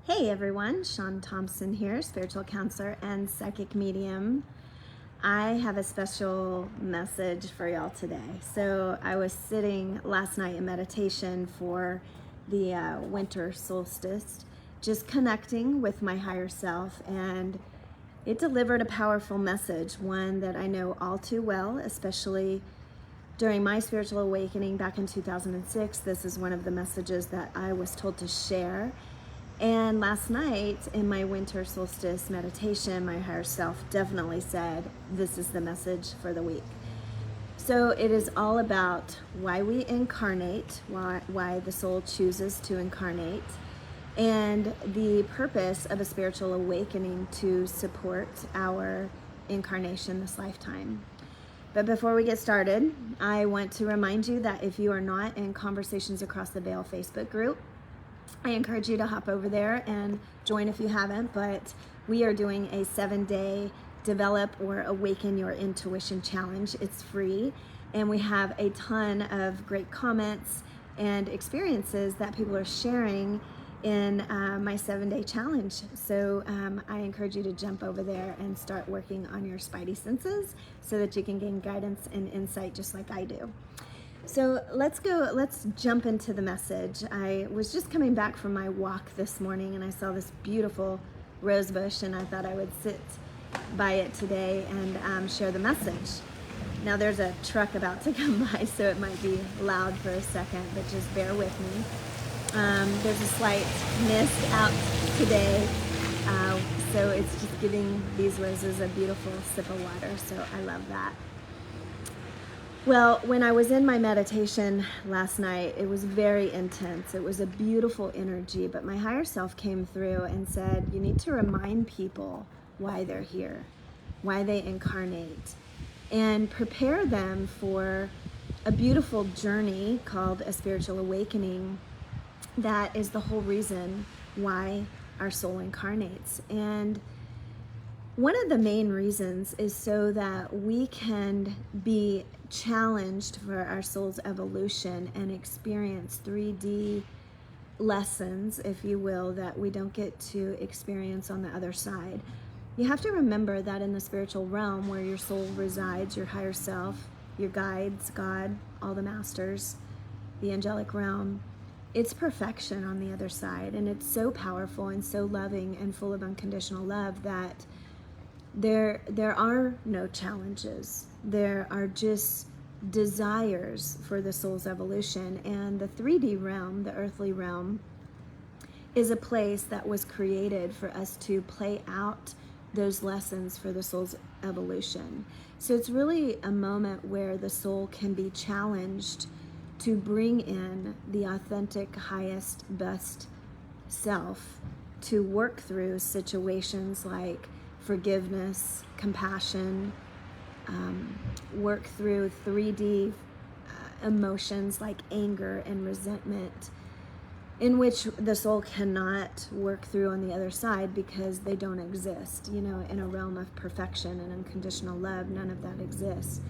Hey everyone, Shawn Thompson here, spiritual counselor and psychic medium. I have a special message for y'all today. So I was sitting last night in meditation for the winter solstice, just connecting with my higher self, and it delivered a powerful message, one that I know all too well, especially during my spiritual awakening back in 2006. This is one of the messages that I was told to share. And last night in my winter solstice meditation, my higher self definitely said, this is the message for the week. So it is all about why we incarnate, why the soul chooses to incarnate, and the purpose of a spiritual awakening to support our incarnation this lifetime. But before we get started, I want to remind you that if you are not in Conversations Across the Veil Facebook group, I encourage you to hop over there and join if you haven't, but we are doing a 7-day Develop or Awaken Your Intuition Challenge. It's free, and we have a ton of great comments and experiences that people are sharing in my 7-day challenge. So I encourage you to jump over there and start working on your spidey senses so that you can gain guidance and insight just like I do. So let's jump into the message. I was just coming back from my walk this morning and I saw this beautiful rose bush, and I thought I would sit by it today and share the message. Now there's a truck about to come by, so it might be loud for a second, but just bear with me. There's a slight mist out today, so it's just giving these roses a beautiful sip of water, so I love that. Well, when I was in my meditation last night, it was very intense. It was a beautiful energy, but my higher self came through and said, you need to remind people why they're here, why they incarnate, and prepare them for a beautiful journey called a spiritual awakening. That is the whole reason why our soul incarnates. And one of the main reasons is so that we can be challenged for our soul's evolution and experience 3D lessons, if you will, that we don't get to experience on the other side. You have to remember that in the spiritual realm where your soul resides, your higher self, your guides, God, all the masters, the angelic realm, it's perfection on the other side. And it's so powerful and so loving and full of unconditional love that there are no challenges. There are just desires for the soul's evolution. And the 3D realm, the earthly realm, is a place that was created for us to play out those lessons for the soul's evolution. So it's really a moment where the soul can be challenged to bring in the authentic, highest, best self to work through situations like forgiveness, compassion, work through 3D emotions like anger and resentment, in which the soul cannot work through on the other side because they don't exist. You know, in a realm of perfection and unconditional love, none of that exists.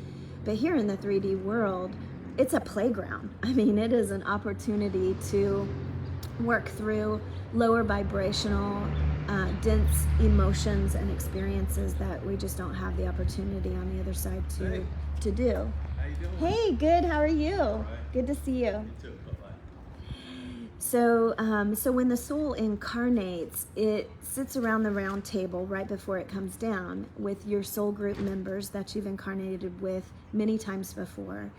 But here in the 3D world, it's a playground. I mean, it is an opportunity to work through lower vibrational, dense emotions and experiences that we just don't have the opportunity on the other side to do. How you doing? Hey, good. How are you? Right. Good to see you. Me too. Bye-bye. So when the soul incarnates, it sits around the round table right before it comes down with your soul group members that you've incarnated with many times before.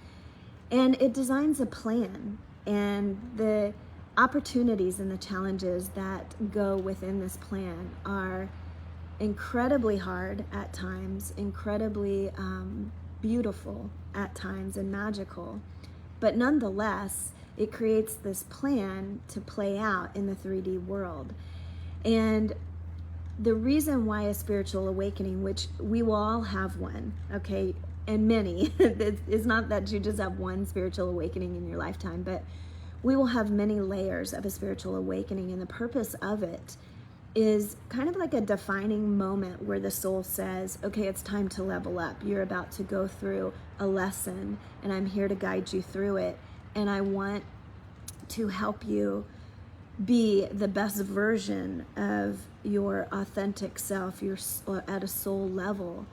And it designs a plan, and the opportunities and the challenges that go within this plan are incredibly hard at times, incredibly beautiful at times, and magical. But nonetheless, it creates this plan to play out in the 3D world. And the reason why a spiritual awakening, which we will all have one, okay, and many, it's not that you just have one spiritual awakening in your lifetime, but we will have many layers of a spiritual awakening, and the purpose of it is kind of like a defining moment where the soul says, okay, it's time to level up. You're about to go through a lesson, and I'm here to guide you through it, and I want to help you be the best version of your authentic self, at a soul level,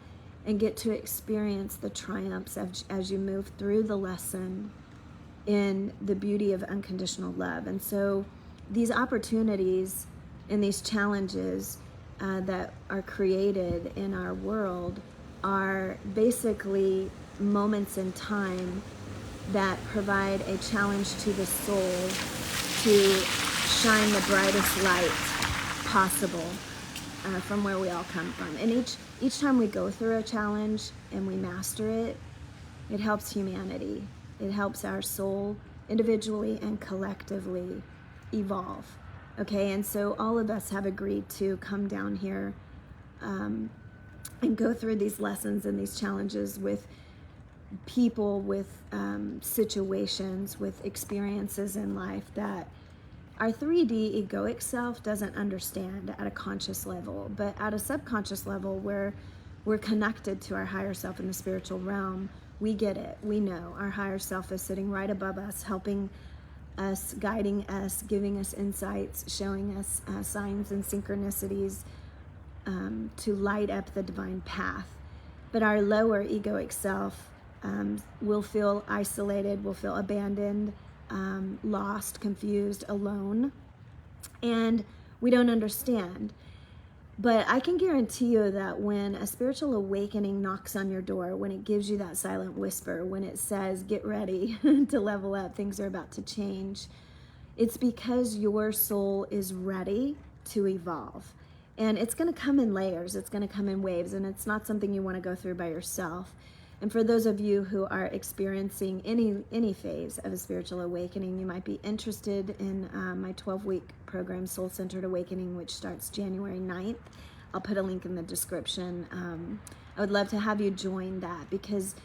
and get to experience the triumphs as you move through the lesson in the beauty of unconditional love. And so these opportunities and these challenges that are created in our world are basically moments in time that provide a challenge to the soul to shine the brightest light possible from where we all come from. And each time we go through a challenge and we master it, it helps humanity. It helps our soul individually and collectively evolve. Okay, and so all of us have agreed to come down here and go through these lessons and these challenges with people, with situations, with experiences in life that our 3D egoic self doesn't understand at a conscious level, but at a subconscious level where we're connected to our higher self in the spiritual realm, we get it. We know our higher self is sitting right above us, helping us, guiding us, giving us insights, showing us signs and synchronicities to light up the divine path. But our lower egoic self will feel isolated, will feel abandoned, lost, confused, alone, and we don't understand. But I can guarantee you that when a spiritual awakening knocks on your door, when it gives you that silent whisper, when it says, get ready to level up, things are about to change, it's because your soul is ready to evolve. And it's going to come in layers, it's going to come in waves, and it's not something you want to go through by yourself. And for those of you who are experiencing any phase of a spiritual awakening, you might be interested in my 12-week program, Soul-Centered Awakening, which starts January 9th. I'll put a link in the description. I would love to have you join that, because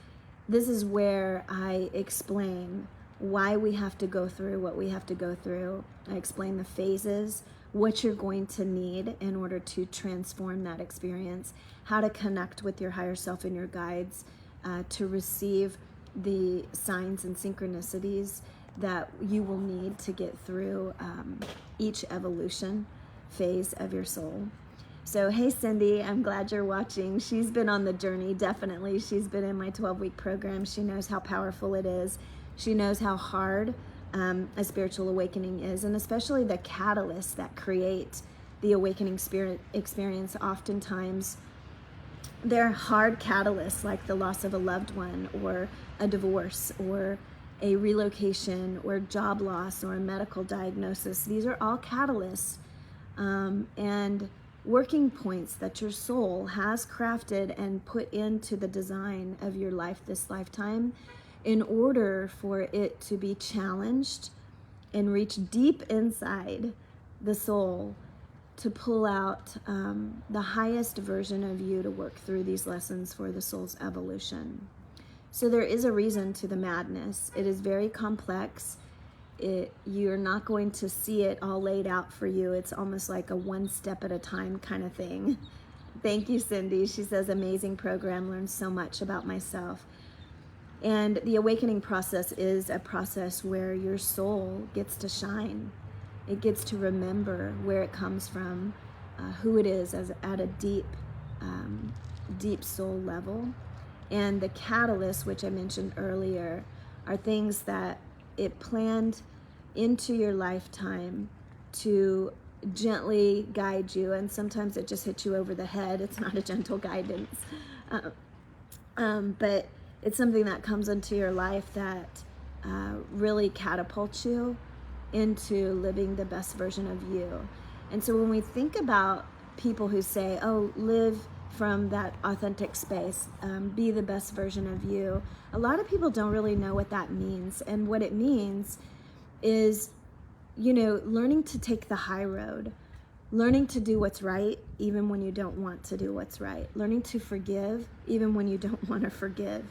this is where I explain why we have to go through what we have to go through. I explain the phases, what you're going to need in order to transform that experience, how to connect with your higher self and your guides, to receive the signs and synchronicities that you will need to get through each evolution phase of your soul. So, hey Cindy, I'm glad you're watching. She's been on the journey, definitely. She's been in my 12-week program. She knows how powerful it is. She knows how hard a spiritual awakening is, and especially the catalysts that create the awakening spirit experience. Oftentimes, they're hard catalysts, like the loss of a loved one, or a divorce, or a relocation, or job loss, or a medical diagnosis. These are all catalysts and working points that your soul has crafted and put into the design of your life this lifetime in order for it to be challenged and reach deep inside the soul to pull out the highest version of you to work through these lessons for the soul's evolution. So there is a reason to the madness. It is very complex. You're not going to see it all laid out for you. It's almost like a one step at a time kind of thing. Thank you, Cindy. She says, amazing program, learned so much about myself. And the awakening process is a process where your soul gets to shine. It gets to remember where it comes from, who it is at a deep soul level. And the catalysts, which I mentioned earlier, are things that it planned into your lifetime to gently guide you. And sometimes it just hits you over the head. It's not a gentle guidance. But it's something that comes into your life that really catapults you into living the best version of you. And so when we think about people who say, oh, live from that authentic space, be the best version of you, a lot of people don't really know what that means. And what it means is, learning to take the high road, learning to do what's right even when you don't want to do what's right, learning to forgive even when you don't want to forgive,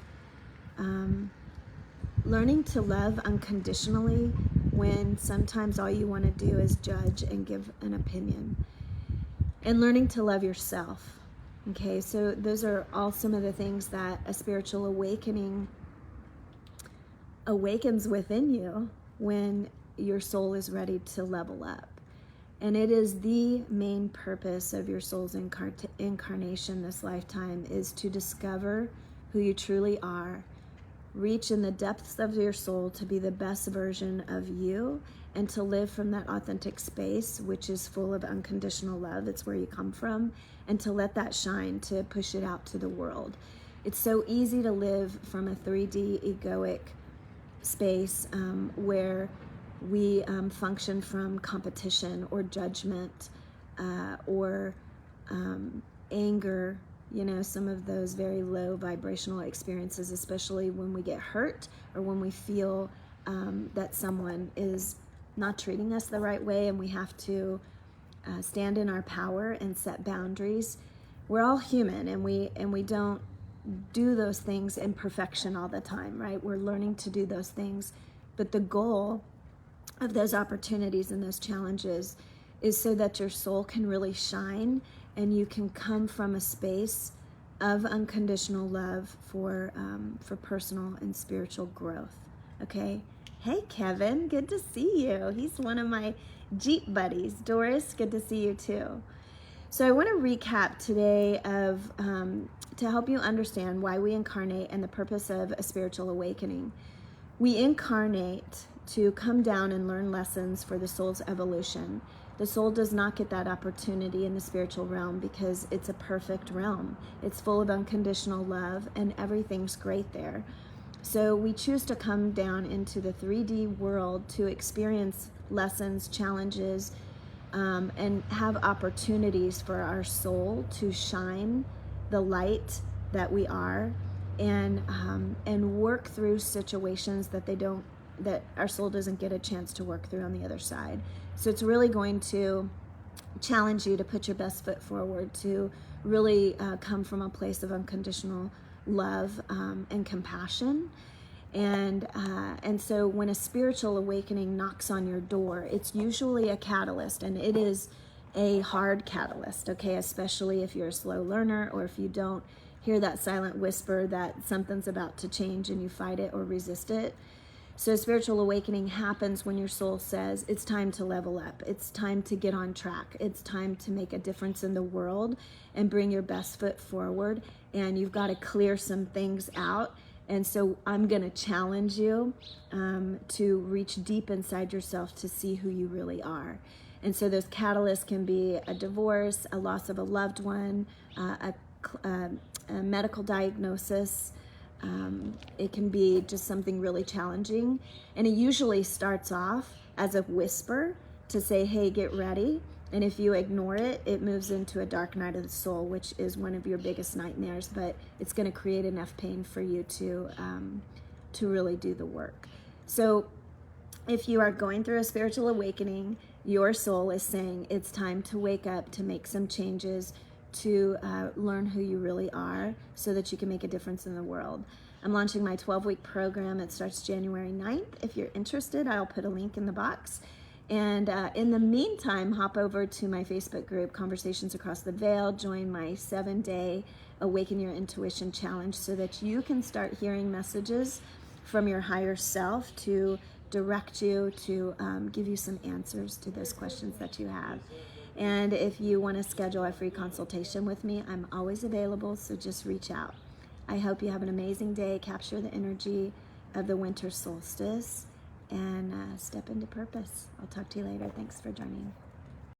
learning to love unconditionally when sometimes all you want to do is judge and give an opinion, and learning to love yourself. Okay, so those are all some of the things that a spiritual awakening awakens within you when your soul is ready to level up. And it is the main purpose of your soul's incarnation this lifetime, is to discover who you truly are, reach in the depths of your soul to be the best version of you, and to live from that authentic space, which is full of unconditional love. It's where you come from, and to let that shine, to push it out to the world. It's so easy to live from a 3D egoic space where we function from competition or judgment or anger, some of those very low vibrational experiences, especially when we get hurt or when we feel that someone is not treating us the right way, and we have to stand in our power and set boundaries. We're all human, and we don't do those things in perfection all the time, right? We're learning to do those things, but the goal of those opportunities and those challenges is so that your soul can really shine, and you can come from a space of unconditional love for personal and spiritual growth. Okay. Hey, Kevin, good to see you. He's one of my Jeep buddies. Doris, good to see you too. So I want to recap today to help you understand why we incarnate and the purpose of a spiritual awakening. We incarnate to come down and learn lessons for the soul's evolution. The soul does not get that opportunity in the spiritual realm because it's a perfect realm. It's full of unconditional love, and everything's great there. So we choose to come down into the 3D world to experience lessons, challenges, and have opportunities for our soul to shine the light that we are, and work through situations that our soul doesn't get a chance to work through on the other side. So it's really going to challenge you to put your best foot forward, to really come from a place of unconditional love and compassion. And so when a spiritual awakening knocks on your door, it's usually a catalyst, and it is a hard catalyst, okay? Especially if you're a slow learner, or if you don't hear that silent whisper that something's about to change and you fight it or resist it. So spiritual awakening happens when your soul says, it's time to level up. It's time to get on track. It's time to make a difference in the world and bring your best foot forward. And you've got to clear some things out. And so I'm going to challenge you to reach deep inside yourself to see who you really are. And so those catalysts can be a divorce, a loss of a loved one, a medical diagnosis. It can be just something really challenging. And it usually starts off as a whisper to say, hey, get ready. And if you ignore it, it moves into a dark night of the soul, which is one of your biggest nightmares, but it's going to create enough pain for you to really do the work. So if you are going through a spiritual awakening, your soul is saying it's time to wake up, to make some changes, to learn who you really are so that you can make a difference in the world. I'm launching my 12-week program. It starts January 9th. If you're interested, I'll put a link in the box. And in the meantime, hop over to my Facebook group, Conversations Across the Veil. Join my 7-day Awaken Your Intuition Challenge so that you can start hearing messages from your higher self to direct you, to give you some answers to those questions that you have. And if you want to schedule a free consultation with me, I'm always available, so just reach out. I hope you have an amazing day. Capture the energy of the winter solstice and step into purpose. I'll talk to you later. Thanks for joining.